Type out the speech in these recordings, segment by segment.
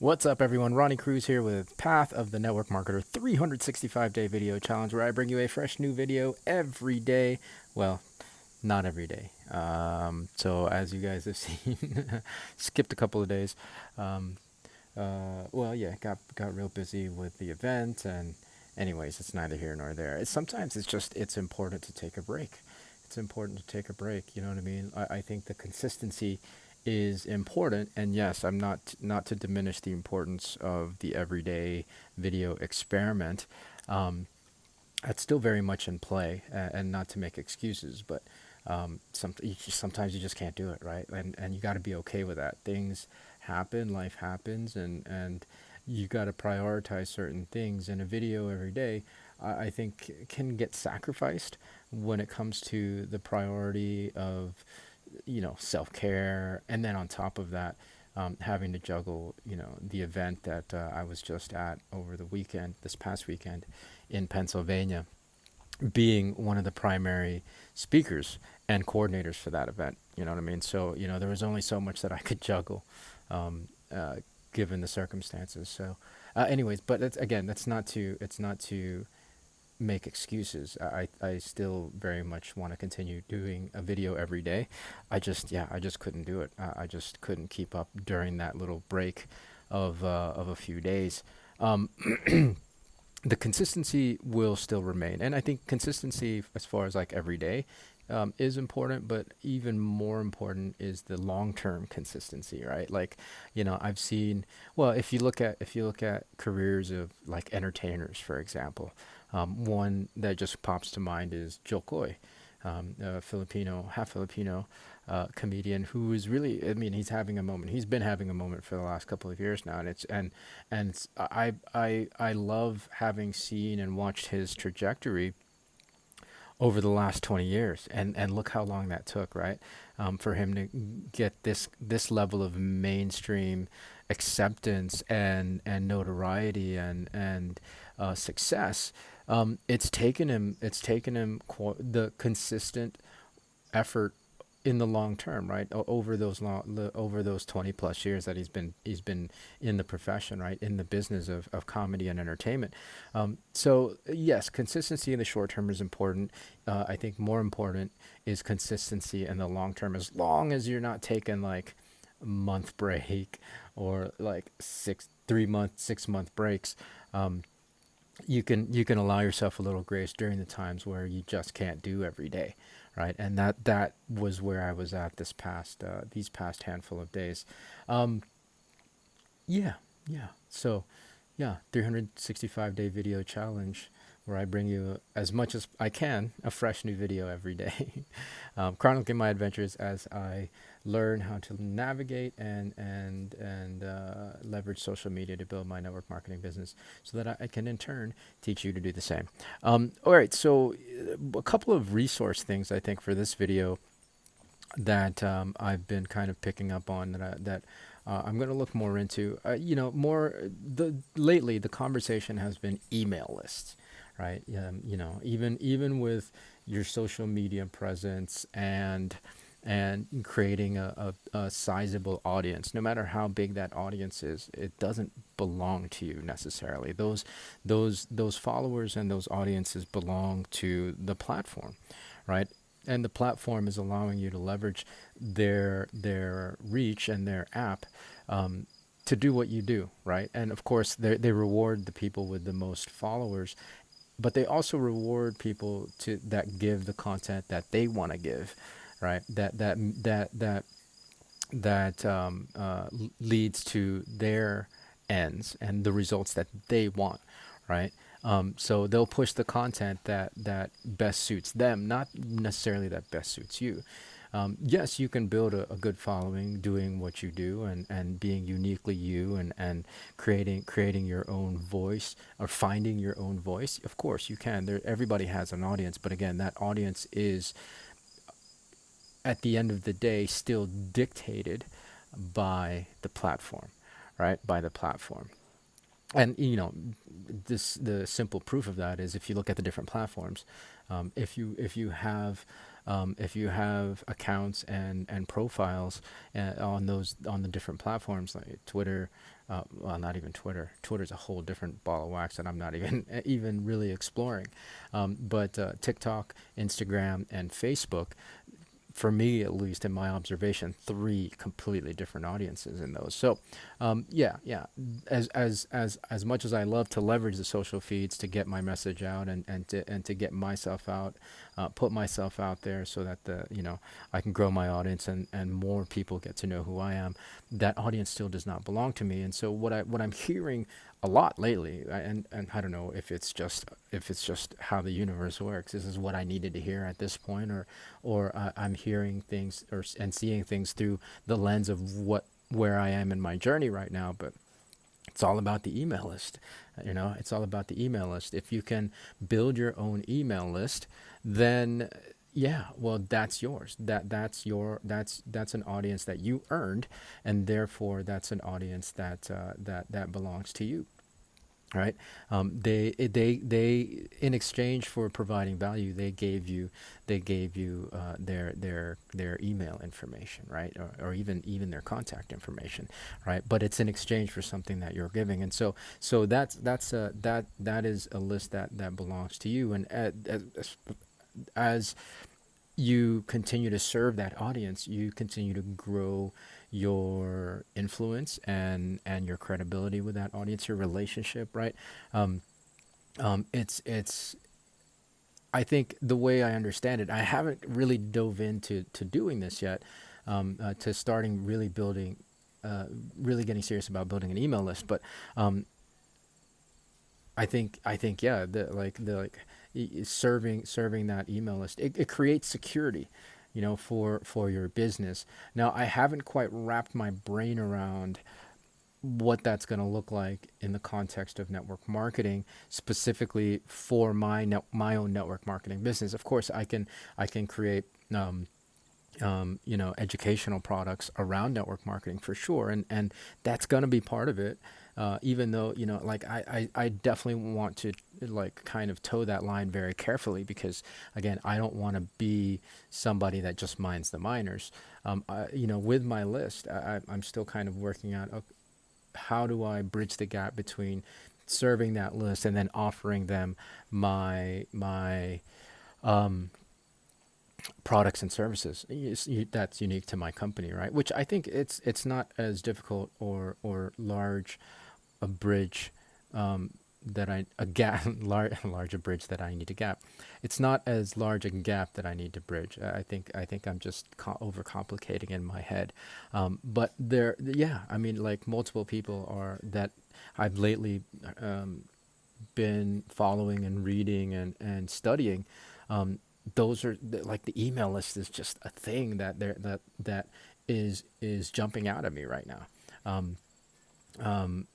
What's up, everyone? Ronnie Cruz here with Path of the Network Marketer 365-day video challenge, where I bring you a fresh new video every day. Well, not every day. So as you guys have seen, skipped a couple of days. Um, well, yeah, got real busy with the event, and anyways, it's neither here nor there. Sometimes it's important to take a break. It's important to take a break. You know what I mean? I think the consistency is important, and yes, I'm not to diminish the importance of the everyday video experiment. Um, that's still very much in play, and not to make excuses, but sometimes you just can't do it, right? And you got to be okay with that. Things happen, life happens, and you got to prioritize certain things. And a video every day, I think, can get sacrificed when it comes to the priority of, self care, and then on top of that, having to juggle, the event that I was just at over the weekend, this past weekend, in Pennsylvania, being one of the primary speakers and coordinators for that event. You know what I mean? So, there was only so much that I could juggle, um, uh, given the circumstances. So, anyways, but it's not to make excuses. I still very much want to continue doing a video every day. I just couldn't do it. I just couldn't keep up during that little break of a few days. Um, the consistency will still remain, and I think consistency, as far as like every day, is important, but even more important is the long-term consistency, right? Like, I've seen, well, if you look at careers of like entertainers, for example, one that just pops to mind is Joe Coy, a Filipino, half Filipino comedian who is really, I mean, he's having a moment. He's been having a moment for the last couple of years now, and I love having seen and watched his trajectory over the last 20 years, and look how long that took, right? For him to get this level of mainstream acceptance and notoriety and success. It's taken him the consistent effort in the long term, right? Over those 20 plus years that he's been in the profession, right? In the business of comedy and entertainment. So yes, consistency in the short term is important. I think more important is consistency in the long term. As long as you're not taking like a month break or like 3 month, 6 month breaks, um, you can allow yourself a little grace during the times where you just can't do every day, right? And that was where I was at these past handful of days. um yeah, yeah. So yeah, 365-day video challenge, where I bring you, as much as I can, a fresh new video every day, chronicling my adventures as I learn how to navigate and leverage social media to build my network marketing business, so that I can in turn teach you to do the same. All right, so a couple of resource things I think for this video that I've been kind of picking up on, that I'm going to look more into. More the lately the conversation has been email lists, right? Even with your social media presence and creating a sizable audience, no matter how big that audience is, it doesn't belong to you necessarily. Those followers and those audiences belong to the platform, right? And the platform is allowing you to leverage their reach and their app, to do what you do, right? And of course, they reward the people with the most followers, but they also reward people that give the content that they want to give, right? That leads to their ends and the results that they want, right? So they'll push the content that best suits them, not necessarily that best suits you. Yes, you can build a good following doing what you do, and being uniquely you, and creating your own voice, or finding your own voice. Of course, you can. Everybody has an audience, but again, that audience is, at the end of the day, still dictated by the platform, right? By the platform. And the simple proof of that is, if you look at the different platforms, if you have if you have accounts and profiles on those on the different platforms like Twitter, well, not even Twitter. Twitter's a whole different ball of wax that I'm not even even really exploring. But TikTok, Instagram, and Facebook, for me at least in my observation, three completely different audiences in those. So yeah, as much as I love to leverage the social feeds to get my message out and to get myself out, put myself out there so that the I can grow my audience and more people get to know who I am, that audience still does not belong to me. And so what I'm hearing a lot lately, and I don't know if it's just how the universe works. This is what I needed to hear at this point, or I'm hearing things and seeing things through the lens of where I am in my journey right now. But it's all about the email list. It's all about the email list. If you can build your own email list, then yeah, well, that's yours. That's an audience that you earned, and therefore that's an audience that belongs to you, right? They in exchange for providing value, they gave you their email information, right? Or even their contact information, right? But it's in exchange for something that you're giving. And so that is a list that belongs to you. And as you continue to serve that audience, you continue to grow your influence and your credibility with that audience, your relationship, right? Um, it's I think the way I understand it, I haven't really dove into to doing this yet, to starting really building, really getting serious about building an email list. But um, I think yeah, serving that email list, it creates security, for your business. Now I haven't quite wrapped my brain around what that's going to look like in the context of network marketing, specifically for my own network marketing business. Of course, I can create educational products around network marketing for sure. And that's going to be part of it. Even though, like I definitely want to like kind of toe that line very carefully because again, I don't want to be somebody that just mines the miners. With my list, I'm still kind of working out, okay, how do I bridge the gap between serving that list and then offering them my products and services that's unique to my company, right? Which I think it's not as difficult or large a bridge, that I a gap large a bridge that I need to gap. It's not as large a gap that I need to bridge. I think I'm just overcomplicating in my head. But yeah, I mean, like multiple people are that I've lately been following and reading and studying. Um, those are like the email list is just a thing that is jumping out at me right now. Um, and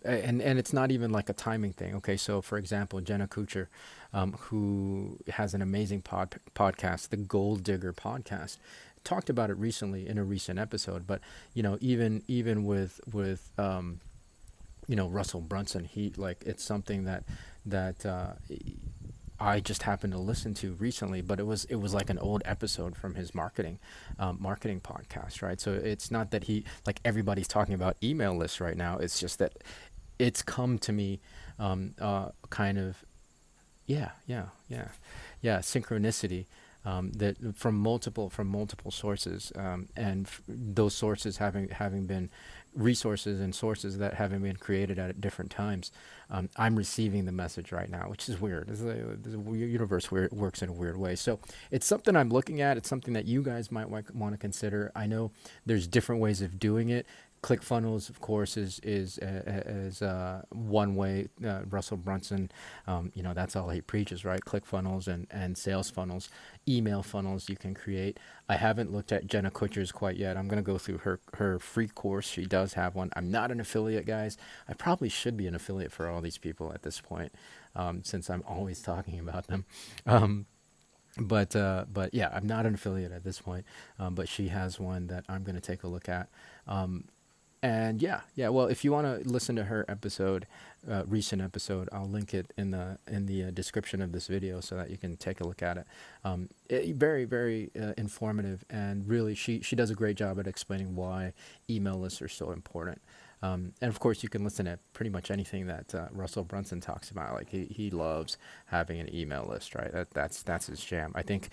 it's not even like a timing thing. Okay, so for example, Jenna Kutcher, who has an amazing podcast, the Gold Digger podcast, talked about it recently in a recent episode. But even with Russell Brunson, he like it's something that I just happened to listen to recently, but it was like an old episode from his marketing podcast, right? So it's not that he like everybody's talking about email lists right now. It's just that it's come to me, kind of, yeah, synchronicity, that from multiple sources, and those sources having been resources and sources that having been created at different times. I'm receiving the message right now, which is weird. The universe works in a weird way. So it's something I'm looking at. It's something that you guys might want to consider. I know there's different ways of doing it. ClickFunnels, of course, is one way. Russell Brunson, that's all he preaches, right? ClickFunnels and sales funnels, email funnels you can create. I haven't looked at Jenna Kutcher's quite yet. I'm gonna go through her free course. She does have one. I'm not an affiliate, guys. I probably should be an affiliate for all these people at this point, since I'm always talking about them. Um, but yeah, I'm not an affiliate at this point. But she has one that I'm gonna take a look at. Um, And yeah. Well, if you want to listen to her episode, recent episode, I'll link it in the description of this video so that you can take a look at it. Very very informative, and really she does a great job at explaining why email lists are so important. And of course, you can listen to pretty much anything that Russell Brunson talks about. Like he loves having an email list, right? That's his jam. I think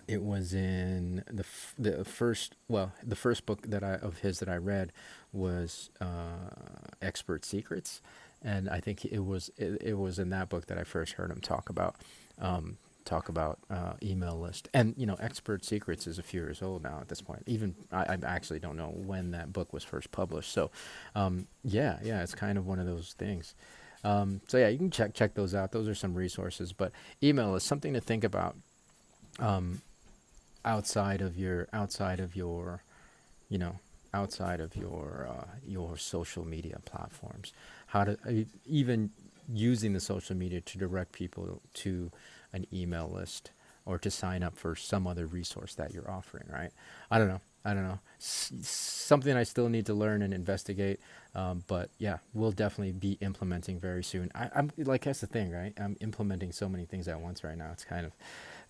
it was in the first, well, the first book that I of his that I read was Expert Secrets, and I think it was in that book that I first heard him um, talk about email list. And Expert Secrets is a few years old now at this point. Even I actually don't know when that book was first published. So yeah, it's kind of one of those things. So yeah, you can check those out. Those are some resources. But email is something to think about. Um, outside of your you know outside of your social media platforms, how to even using the social media to direct people to an email list or to sign up for some other resource that you're offering, right? I don't know something I still need to learn and investigate, but yeah, we'll definitely be implementing very soon. I'm like, that's the thing, right? I'm implementing so many things at once right now. It's kind of,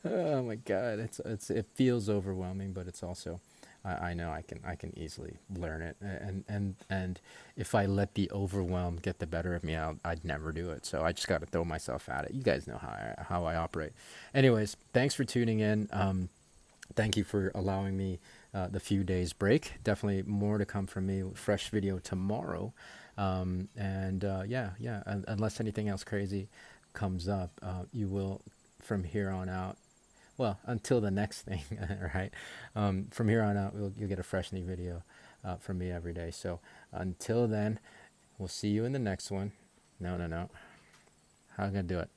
oh my God, it feels overwhelming, but it's also, I know I can easily learn it, and if I let the overwhelm get the better of me, I'd never do it. So I just got to throw myself at it. You guys know how I operate. Anyways, thanks for tuning in. Thank you for allowing me the few days break. Definitely more to come from me. Fresh video tomorrow, and yeah. Unless anything else crazy comes up, you will from here on out, well, until the next thing, right? From here on out, you'll get a fresh new video from me every day. So until then, we'll see you in the next one. No. How am I going to do it?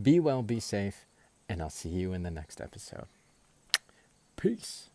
Be well, be safe, and I'll see you in the next episode. Peace.